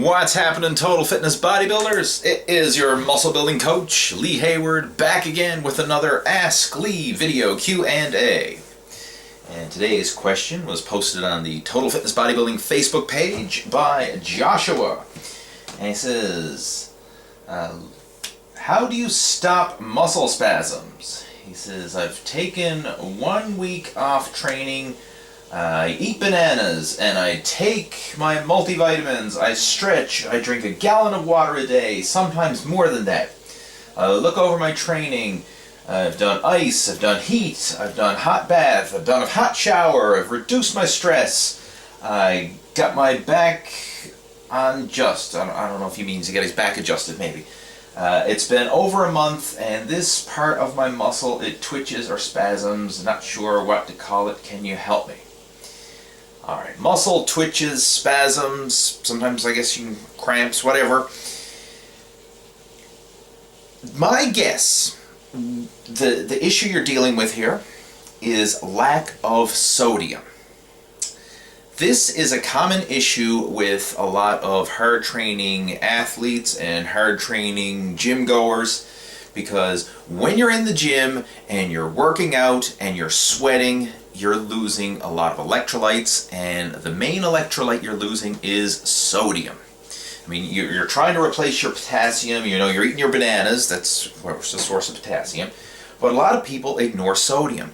What's happening, Total Fitness Bodybuilders? It is your muscle building coach, Lee Hayward, back again with another Ask Lee video Q&A. And today's question was posted on the Total Fitness Bodybuilding Facebook page by Joshua. And he says, how do you stop muscle spasms? He says, I've taken 1 week off training. I eat bananas and I take my multivitamins, I stretch, I drink 1 gallon of water a day, sometimes more than that. I look over my training, I've done ice, I've done heat, I've done hot bath, I've done a hot shower, I've reduced my stress, I got my back on just, I don't know if he means to get his back adjusted maybe. It's been over a month and this part of my muscle, it twitches or spasms, not sure what to call it, can you help me? Alright, muscle twitches, spasms, sometimes I guess you can cramps, whatever. My guess, the issue you're dealing with here is lack of sodium. This is a common issue with a lot of hard training athletes and hard training gym goers, because when you're in the gym and you're working out and you're sweating, you're losing a lot of electrolytes, and the main electrolyte you're losing is sodium. I mean, you're trying to replace your potassium, you know, you're eating your bananas, that's the source of potassium, but a lot of people ignore sodium.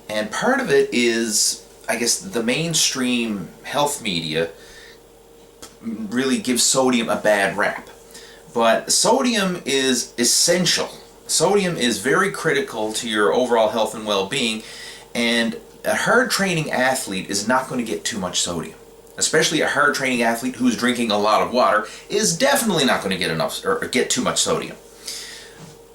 And part of it is, I guess, the mainstream health media really gives sodium a bad rap. But sodium is essential. Sodium is very critical to your overall health and well-being, and a hard training athlete is not going to get too much sodium. Especially a hard training athlete who's drinking a lot of water is definitely not going to get enough or get too much sodium.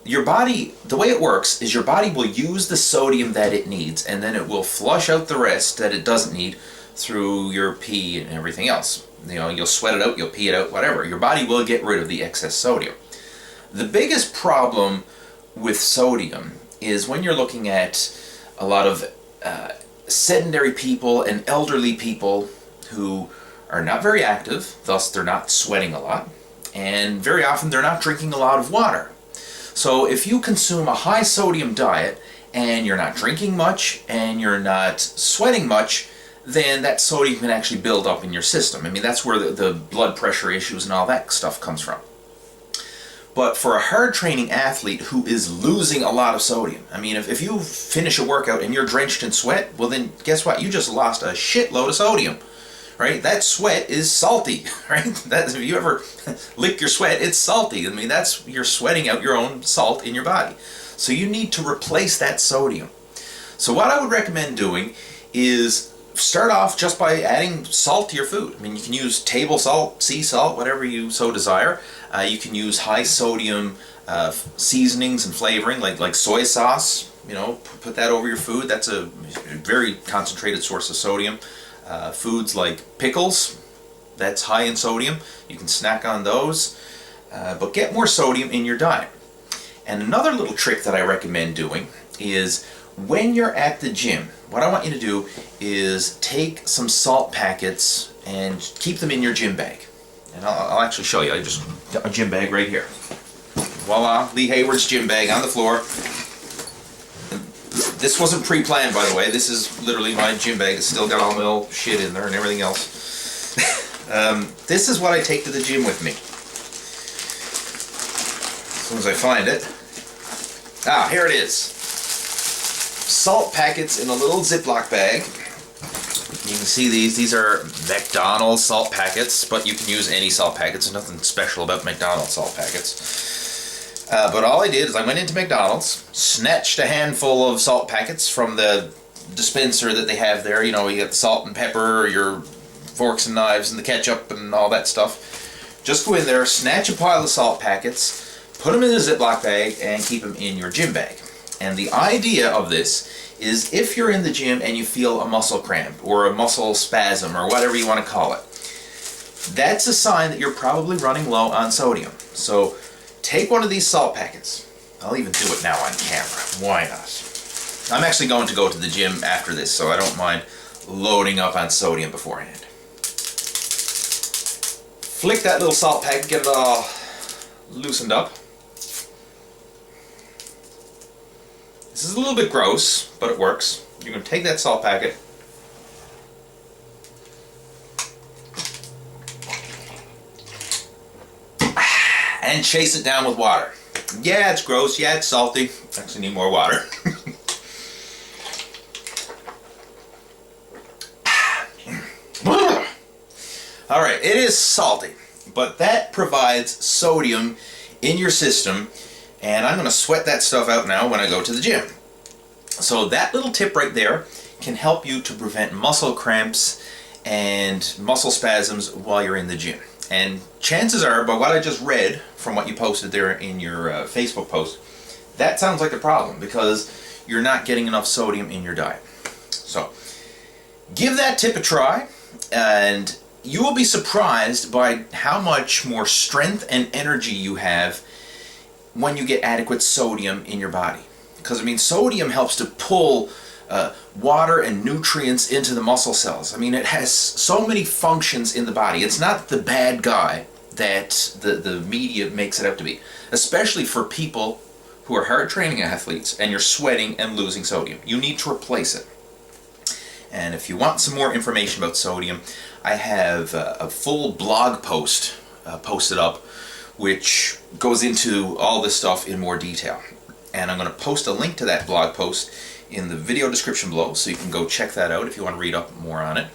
Your body, the way it works is your body will use the sodium that it needs, and then it will flush out the rest that it doesn't need through your pee and everything else. You know, you'll sweat it out, you'll pee it out, whatever. Your body will get rid of the excess sodium. The biggest problem with sodium is when you're looking at a lot of sedentary people and elderly people who are not very active, thus they're not sweating a lot, and very often they're not drinking a lot of water. So if you consume a high sodium diet and you're not drinking much and you're not sweating much, then that sodium can actually build up in your system. I mean, that's where the blood pressure issues and all that stuff comes from. But for a hard training athlete who is losing a lot of sodium, I mean, if you finish a workout and you're drenched in sweat, well then guess what? You just lost a shitload of sodium, right? That sweat is salty, right? If you ever lick your sweat, it's salty. I mean, you're sweating out your own salt in your body. So you need to replace that sodium. So what I would recommend doing is start off just by adding salt to your food. I mean, you can use table salt, sea salt, whatever you so desire. You can use high sodium seasonings and flavoring, like soy sauce. You know, put that over your food. That's a very concentrated source of sodium. Foods like pickles, that's high in sodium. You can snack on those, but get more sodium in your diet. And another little trick that I recommend doing is when you're at the gym, what I want you to do is take some salt packets and keep them in your gym bag. And I'll actually show you. I just got my gym bag right here. Voila, Lee Hayward's gym bag on the floor. This wasn't pre-planned, by the way. This is literally my gym bag. It's still got all my old shit in there and everything else. This is what I take to the gym with me. As soon as I find it. Ah, here it is. Salt packets in a little Ziploc bag. You can see these are McDonald's salt packets, but you can use any salt packets. There's nothing special about McDonald's salt packets. But all I did is I went into McDonald's, snatched a handful of salt packets from the dispenser that they have there. You know, you get the salt and pepper, your forks and knives and the ketchup and all that stuff. Just go in there, snatch a pile of salt packets, put them in a Ziploc bag, and keep them in your gym bag. And the idea of this is if you're in the gym and you feel a muscle cramp or a muscle spasm or whatever you want to call it, that's a sign that you're probably running low on sodium. So take one of these salt packets. I'll even do it now on camera. Why not? I'm actually going to go to the gym after this, so I don't mind loading up on sodium beforehand. flick that little salt pack, get it all loosened up. This is a little bit gross, but it works. You're going to take that salt packet, and chase it down with water. Yeah, it's gross. Yeah, it's salty. Actually need more water. Alright, it is salty, but that provides sodium in your system, and I'm going to sweat that stuff out now when I go to the gym. So that little tip right there can help you to prevent muscle cramps and muscle spasms while you're in the gym. And chances are, by what I just read from what you posted there in your Facebook post, that sounds like a problem because you're not getting enough sodium in your diet. So give that tip a try, and you will be surprised by how much more strength and energy you have when you get adequate sodium in your body. Because, I mean, sodium helps to pull water and nutrients into the muscle cells. I mean, it has so many functions in the body. It's not the bad guy that the media makes it out to be. Especially for people who are hard training athletes and you're sweating and losing sodium. You need to replace it. And if you want some more information about sodium, I have a full blog post posted up which goes into all this stuff in more detail. And I'm going to post a link to that blog post in the video description below, so you can go check that out if you want to read up more on it.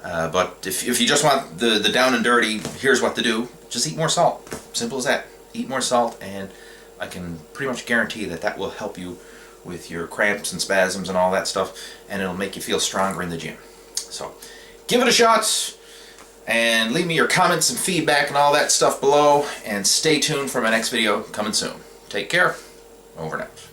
But if you just want the down and dirty, here's what to do, just eat more salt. Simple as that. Eat more salt, and I can pretty much guarantee that that will help you with your cramps and spasms and all that stuff, and it'll make you feel stronger in the gym. So give it a shot, and leave me your comments and feedback and all that stuff below, and stay tuned for my next video coming soon. Take care. Over and out.